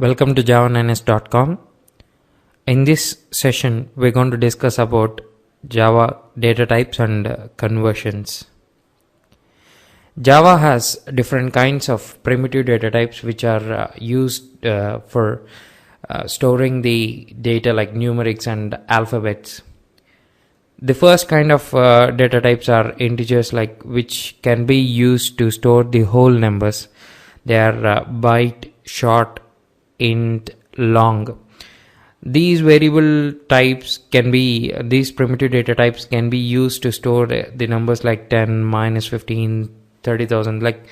Welcome to java9s.com. In this session, we're going to discuss about Java data types and conversions. Java has different kinds of primitive data types which are used for storing the data like numerics and alphabets. The first kind of data types are integers, like which can be used to store the whole numbers. They are byte, short, int, long. These variable types can be, these primitive data types can be used to store the numbers like 10, minus 15, 30,000. Like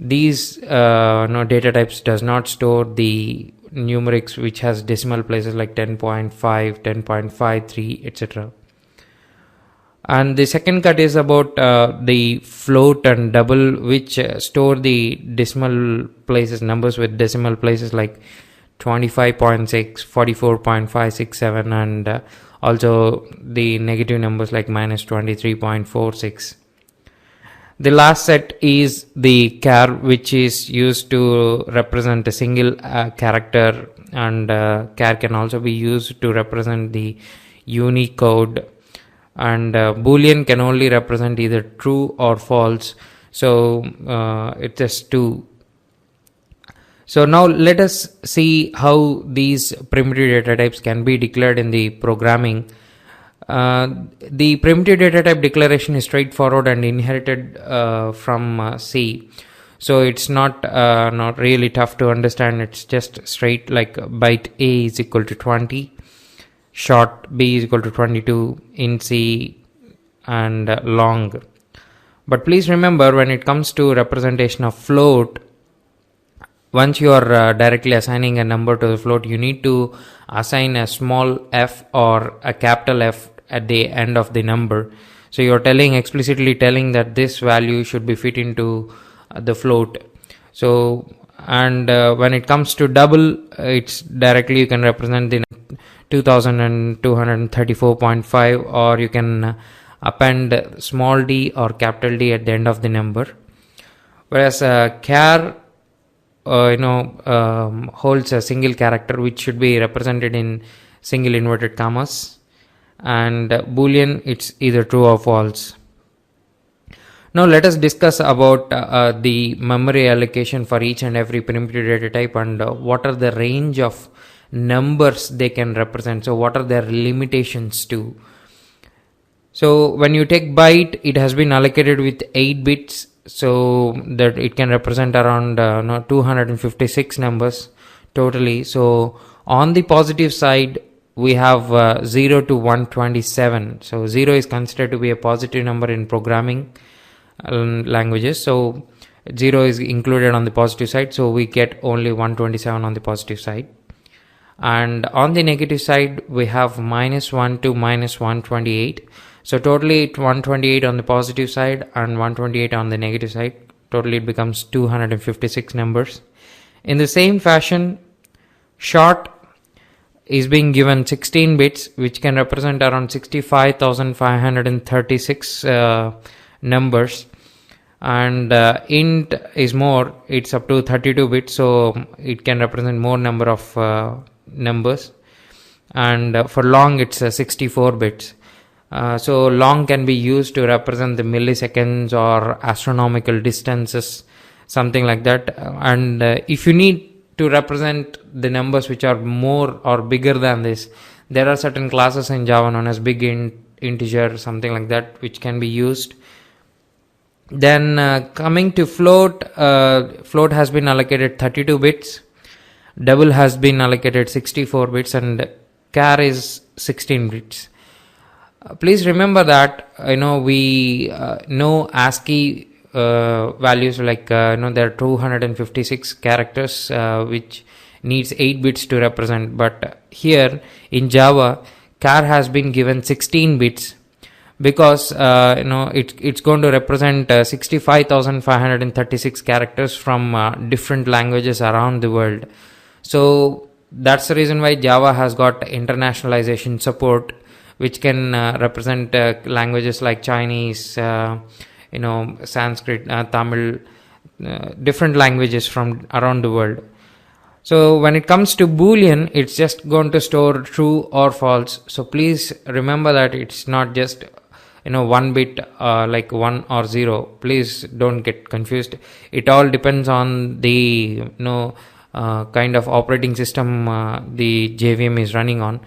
these data types does not store the numerics which has decimal places like 10.5, 10.53, etc. And the second cut is about the float and double, which store the decimal places, numbers with decimal places like 25.6, 44.567, and also the negative numbers like minus 23.46. The last set is the char, which is used to represent a single character, and char can also be used to represent the Unicode. And Boolean can only represent either true or false, so it is two. So now let us see how these primitive data types can be declared in the programming. The primitive data type declaration is straightforward and inherited from C, so it's not really tough to understand. It's just straight, like byte A is equal to 20, short B is equal to 22, int C, and long. But please remember, when it comes to representation of float, once you are directly assigning a number to the float, you need to assign a small f or a capital F at the end of the number. So you are explicitly telling that this value should be fit into the float. So, and when it comes to double, it's directly you can represent the 2234.5, or you can append small d or capital D at the end of the number. Whereas char holds a single character which should be represented in single inverted commas, and Boolean, it's either true or false. Now let us discuss about the memory allocation for each and every primitive data type, and what are the range of numbers they can represent. So what are their limitations too? So when you take byte, it has been allocated with 8 bits, so that it can represent around 256 numbers totally. So on the positive side, we have 0 to 127. So 0 is considered to be a positive number in programming languages, so 0 is included on the positive side, so we get only 127 on the positive side. And on the negative side, we have minus 1 to minus 128. So totally 128 on the positive side and 128 on the negative side. Totally it becomes 256 numbers. In the same fashion, short is being given 16 bits, which can represent around 65,536 numbers. And int is more, it's up to 32 bits, so it can represent more number of numbers. And for long, it's 64 bits. So long can be used to represent the milliseconds or astronomical distances, something like that. And if you need to represent the numbers which are more or bigger than this, there are certain classes in Java known as big int, integer, something like that, which can be used. Then coming to float, float has been allocated 32 bits, double has been allocated 64 bits, and char is 16 bits. Please remember that we know ASCII values, like there are 256 characters which needs 8 bits to represent, but here in Java, char has been given 16 bits because it's going to represent 65,536 characters from different languages around the world. So that's the reason why Java has got internationalization support, which can represent languages like Chinese, Sanskrit, Tamil, different languages from around the world. So when it comes to boolean, it's just going to store true or false. So please remember that it's not just one bit, like 1 or 0. Please don't get confused. It all depends on the kind of operating system the JVM is running on.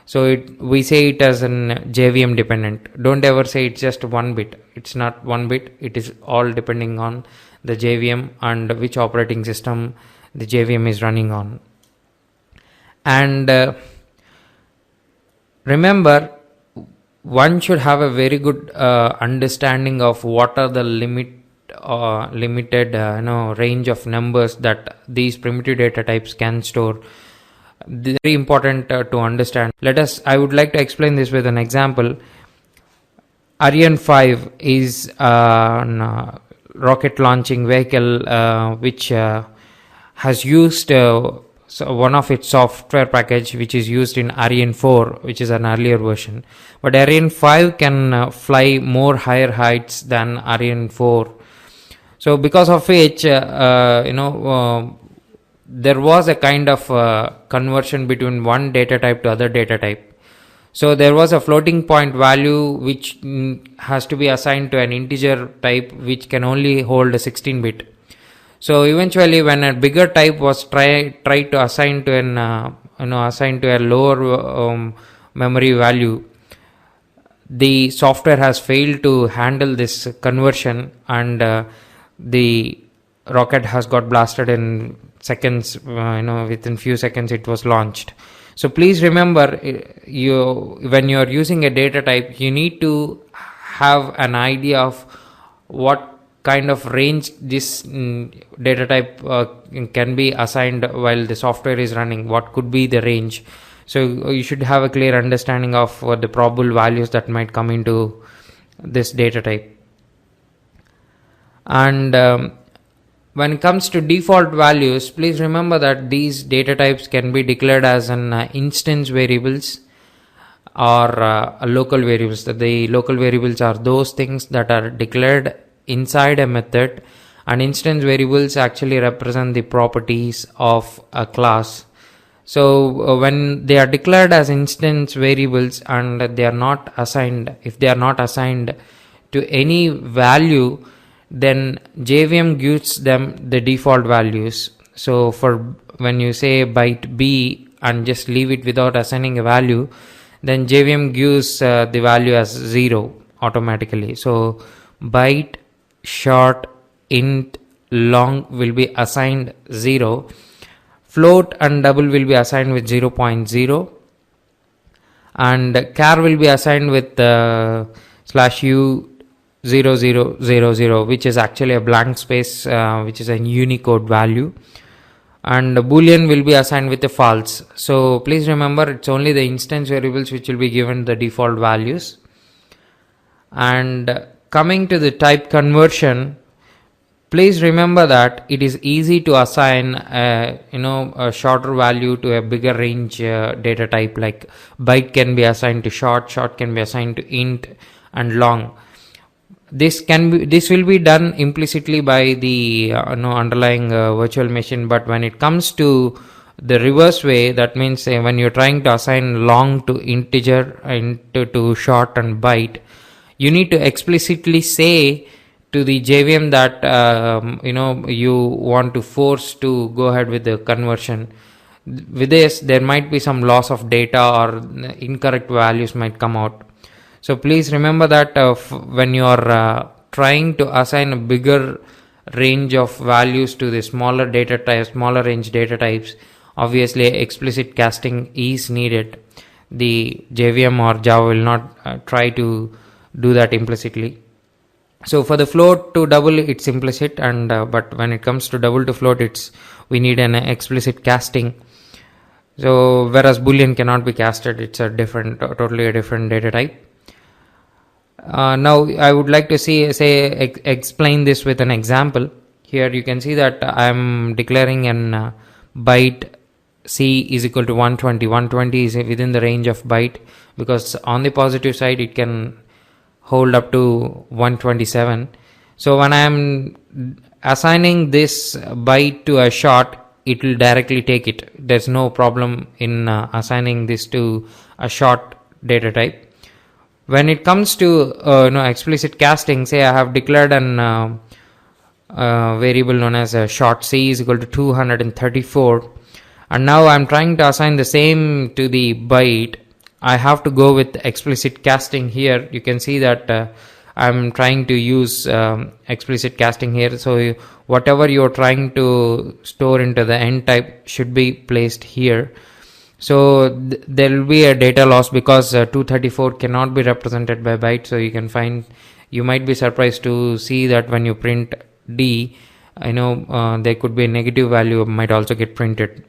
So we say it as an JVM dependent. Don't ever say it's just 1 bit. It's not 1 bit. It is all depending on the JVM and which operating system the JVM is running on. And remember, one should have a very good understanding of what are the limited range of numbers that these primitive data types can store. Very important to understand. I would like to explain this with an example. Ariane 5 is a rocket launching vehicle which has used one of its software package which is used in Ariane 4, which is an earlier version. But Ariane 5 can fly more higher heights than Ariane 4. So because of which, there was a kind of conversion between one data type to other data type. So there was a floating point value which has to be assigned to an integer type which can only hold a 16-bit. So eventually, when a bigger type was tried to assign to a lower memory value, the software has failed to handle this conversion, and the rocket has got blasted in seconds. Within few seconds it was launched. So please remember, when you are using a data type, you need to have an idea of what kind of range this data type can be assigned while the software is running. What could be the range? So you should have a clear understanding of the probable values that might come into this data type. And when it comes to default values, please remember that these data types can be declared as an instance variables or local variables. The local variables are those things that are declared inside a method, and instance variables actually represent the properties of a class. So when they are declared as instance variables and if they are not assigned to any value, then JVM gives them the default values. So for when you say byte B and just leave it without assigning a value, then JVM gives the value as 0 automatically. So byte, short, int, long will be assigned 0. Float and double will be assigned with 0.0, and char will be assigned with /u 0000, which is actually a blank space, which is a Unicode value, and boolean will be assigned with a false. So please remember, it's only the instance variables which will be given the default values. And coming to the type conversion, please remember that it is easy to assign a shorter value to a bigger range data type. Like byte can be assigned to short can be assigned to int, and long. This will be done implicitly by the underlying virtual machine. But when it comes to the reverse way, that means when you're trying to assign long to integer and to short and byte, you need to explicitly say to the JVM that you want to force to go ahead with the conversion. With this, there might be some loss of data or incorrect values might come out. So please remember that when you are trying to assign a bigger range of values to the smaller range data types, obviously explicit casting is needed. The JVM or Java will not try to do that implicitly. So for the float to double, it's implicit, and but when it comes to double to float, we need an explicit casting. So whereas boolean cannot be casted, it's totally a different data type. Now I would like to explain this with an example. Here you can see that I am declaring an byte C is equal to 120. 120 is within the range of byte, because on the positive side it can hold up to 127. So when I am assigning this byte to a short, it will directly take it. There's no problem in assigning this to a short data type. When it comes to explicit casting, say I have declared an variable known as a short c is equal to 234, and now I'm trying to assign the same to the byte. I have to go with explicit casting here. You can see that I'm trying to use explicit casting here. So whatever you're trying to store into the end type should be placed here. So there will be a data loss because 234 cannot be represented by byte. So you might be surprised to see that when you print D, there could be a negative value might also get printed.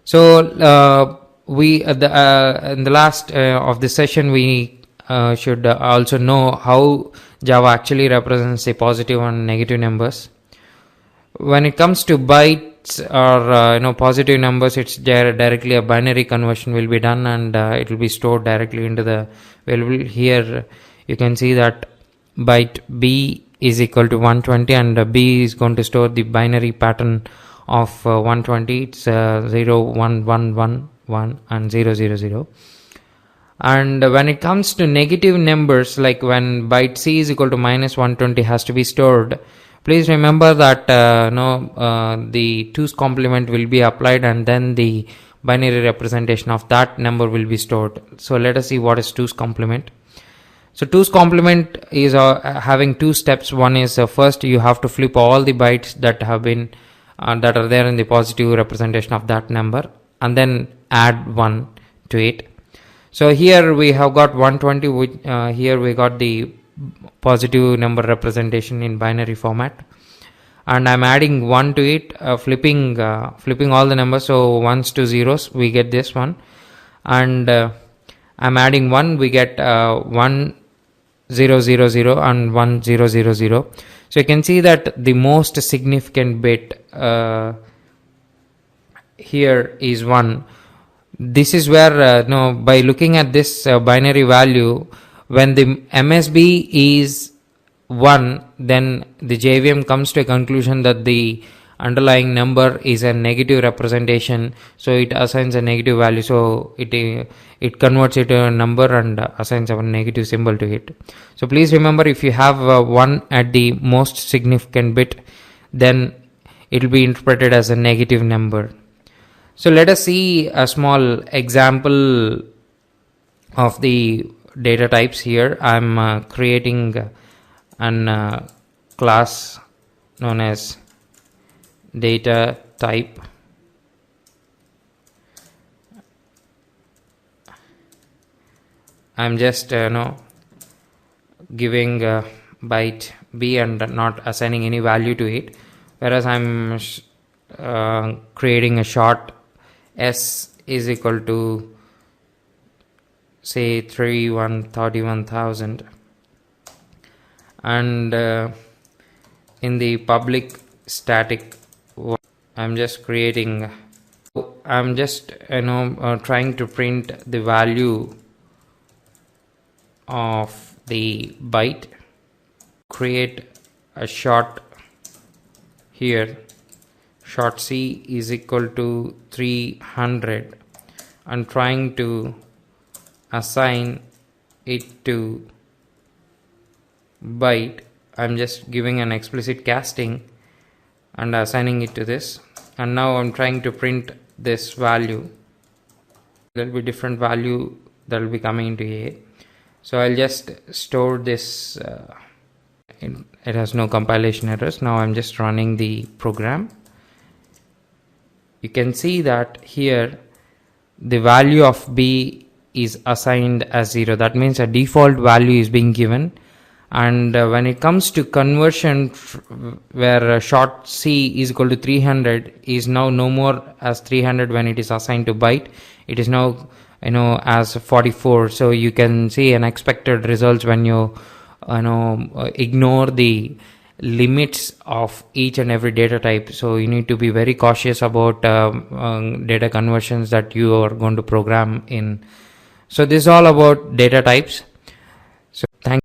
So we in the last of this session we should also know how Java actually represents the positive and negative numbers. When it comes to bytes or positive numbers, it's directly a binary conversion will be done, and it will be stored directly into the variable. Here you can see that byte B is equal to 120, and B is going to store the binary pattern of 120. It's 0 1 1 1 1 and 0 0 0. And when it comes to negative numbers, like when byte C is equal to minus 120 has to be stored, please remember that the 2's complement will be applied, and then the binary representation of that number will be stored. So let us see what is 2's complement. So 2's complement is having two steps. One is first you have to flip all the bytes that have been that are there in the positive representation of that number, and then add 1 to it. So here we have got 120, which here we got the positive number representation in binary format, and I'm adding 1 to it, flipping all the numbers, so ones to zeros, we get this one, and I'm adding 1, we get 1 0 0 0 and 1 0 0 0. So you can see that the most significant bit here is 1. This is where by looking at this binary value, when the MSB is 1, then the JVM comes to a conclusion that the underlying number is a negative representation, so it assigns a negative value. So it converts it to a number and assigns a negative symbol to it. So please remember, if you have 1 at the most significant bit, then it will be interpreted as a negative number. So let us see a small example of the data types here. I'm creating an class known as data type. I'm just giving byte B and not assigning any value to it, whereas I'm creating a short S is equal to say 31,000, and in the public static I'm just creating, I'm just trying to print the value of the byte. Create a short here, short C is equal to 300, and trying to assign it to byte. I'm just giving an explicit casting and assigning it to this, and now I'm trying to print this value. There will be different value that will be coming into A. So I'll just store this. It has no compilation errors. Now I'm just running the program. You can see that here the value of B is assigned as 0. That means a default value is being given. And when it comes to conversion, where short C is equal to 300 is now no more as 300 when it is assigned to byte. It is now as 44. So you can see unexpected results when you ignore the limits of each and every data type. So you need to be very cautious about data conversions that you are going to program in. So this is all about data types.